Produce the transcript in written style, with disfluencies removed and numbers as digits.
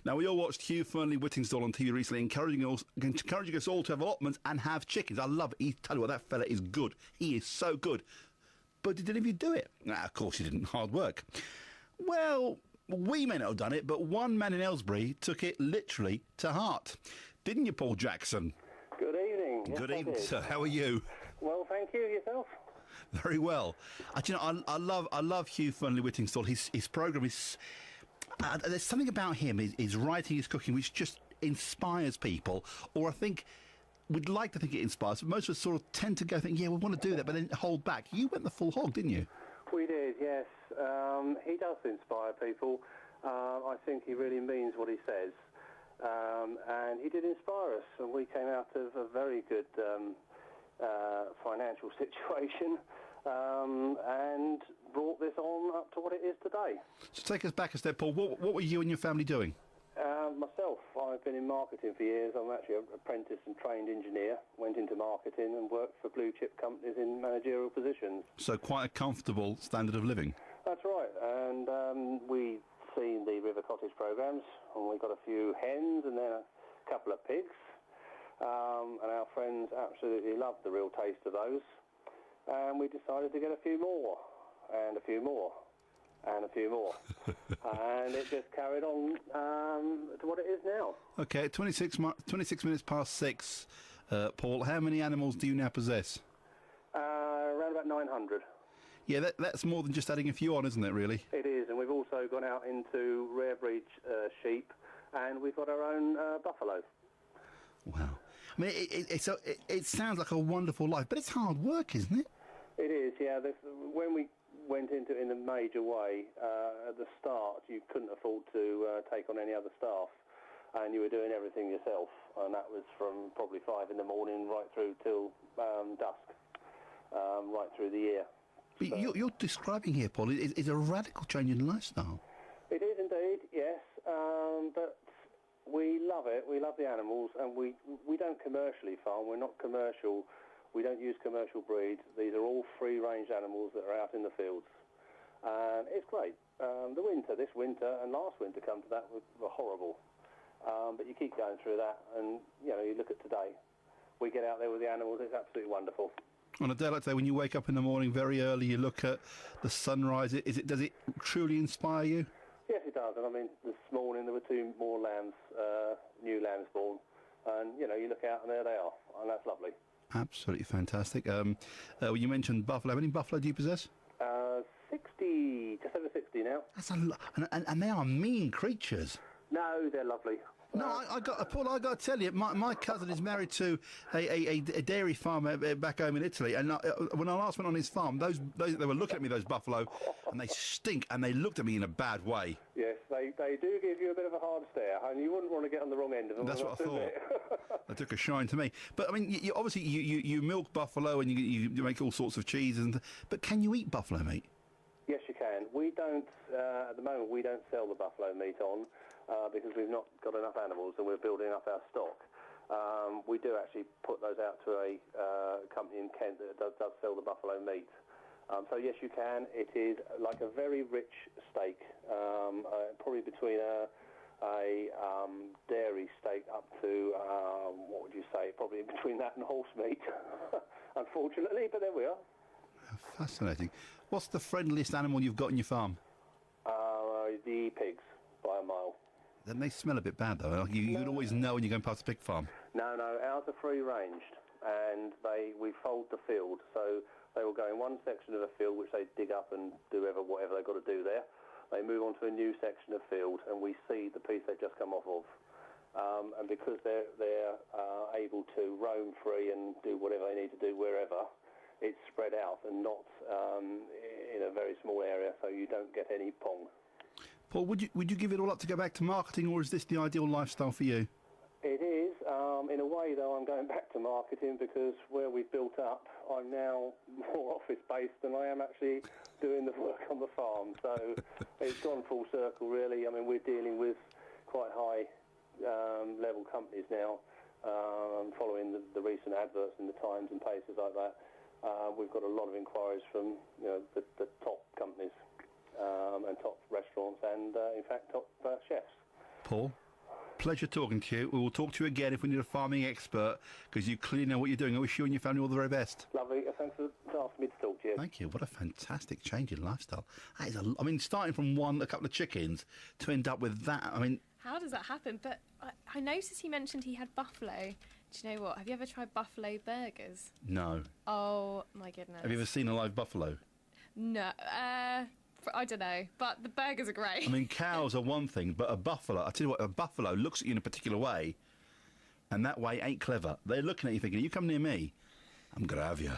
Now, we all watched Hugh Fearnley-Whittingstall on TV recently, encouraging us all to have allotments and have chickens. I love it. Tell you what, that fella is good. He is so good. But did any of you do it? Nah, of course you didn't. Hard work. Well, we may not have done it, but one man in Aylesbury took it literally to heart. Didn't you, Paul Jackson? Good evening. Good evening, sir. How are you? Well, thank you. Yourself? Very well. I love Hugh Fearnley-Whittingstall. His programme is... there's something about him, his writing, his cooking, which just inspires people. Or I think... we'd like to think it inspires, but most of us sort of tend to go think, yeah, we want to do that, but then hold back. You went the full hog, didn't you? We did, yes. He does inspire people. I think he really means what he says. And he did inspire us, and we came out of a very good financial situation and brought this on up to what it is today. So take us back a step, Paul. What were you and your family doing? Myself, I've been in marketing for years. I'm actually an apprentice and trained engineer. Went into marketing and worked for blue chip companies in managerial positions. So quite a comfortable standard of living. That's right. And we've seen the River Cottage programmes, and we got a few hens and then a couple of pigs. And our friends absolutely loved the real taste of those. And we decided to get a few more, and a few more. And a few more. And it just carried on to what it is now. OK, 26 minutes past 6, Paul. How many animals do you now possess? Around about 900. Yeah, that's more than just adding a few on, isn't it, really? It is, and we've also gone out into rare breed sheep, and we've got our own buffalo. Wow. I mean, it sounds like a wonderful life, but it's hard work, isn't it? It is, yeah. When we went into it in a major way, at the start you couldn't afford to take on any other staff, and you were doing everything yourself, and that was from probably 5 in the morning right through till dusk, right through the year. But so, you're describing here, Paul, is a radical change in lifestyle. It is indeed, yes, but we love it, we love the animals, and we don't commercially farm, we're not commercial. We don't use commercial breeds. These are all free-range animals that are out in the fields. And it's great. This winter and last winter come to that, were horrible. But you keep going through that, and, you look at today. We get out there with the animals, it's absolutely wonderful. On a day like today, when you wake up in the morning very early, you look at the sunrise, does it truly inspire you? Yes, it does. And I mean, this morning there were 2 more lambs, new lambs born. And, you look out and there they are, and that's lovely. Absolutely fantastic. You mentioned buffalo. How many buffalo do you possess? 60, just over 60 now. That's a lot, and they are mean creatures. No, they're lovely. No, Paul, I got to tell you, my cousin is married to a dairy farmer back home in Italy, and when I last went on his farm, those they were looking at me, those buffalo, and they stink, and they looked at me in a bad way. Yes, they do give you a bit of a hard stare, and you wouldn't want to get on the wrong end of them. That's what I thought. They took a shine to me. But I mean, you obviously you milk buffalo and you make all sorts of cheese, but can you eat buffalo meat? Yes, you can. We don't, at the moment, we don't sell the buffalo meat on because we've not got enough animals and we're building up our stock. We do actually put those out to a company in Kent that does sell the buffalo meat. So yes, you can. It is like a very rich steak, probably between a dairy steak up to, what would you say, probably between that and horse meat, unfortunately, but there we are. Fascinating. What's the friendliest animal you've got in your farm? The pigs, by a mile. Then they smell a bit bad, though. You'd always know when you're going past a pig farm. No, ours are free-ranged, and we fold the field, so they will go in one section of the field, which they dig up and do whatever they've got to do there. They move on to a new section of field, and we see the piece they've just come off of. And because they're able to roam free and do whatever they need to do wherever, it's spread out and not in a very small area, so you don't get any pong. Paul, would you give it all up to go back to marketing, or is this the ideal lifestyle for you? It is. In a way, though, I'm going back to marketing because where we've built up, I'm now more office-based than I am actually doing the work on the farm. So it's gone full circle, really. I mean, we're dealing with quite high-level companies now, following the recent adverts in the Times and places like that. We've got a lot of inquiries from the top companies and top restaurants and, in fact, top chefs. Paul, pleasure talking to you. We will talk to you again if we need a farming expert, because you clearly know what you're doing. I wish you and your family all the very best. Lovely. Thanks for asking me to talk to you. Thank you. What a fantastic change in lifestyle. That is I mean, starting from a couple of chickens to end up with that. I mean, how does that happen? But I noticed he mentioned he had buffalo. Do you know what? Have you ever tried buffalo burgers? no. Oh my goodness. Have you ever seen a live buffalo? No. I don't know, but the burgers are great. I mean, cows are one thing, but a buffalo, I tell you what, a buffalo looks at you in a particular way, and that way ain't clever. They're looking at you thinking, you come near me, I'm going to have you.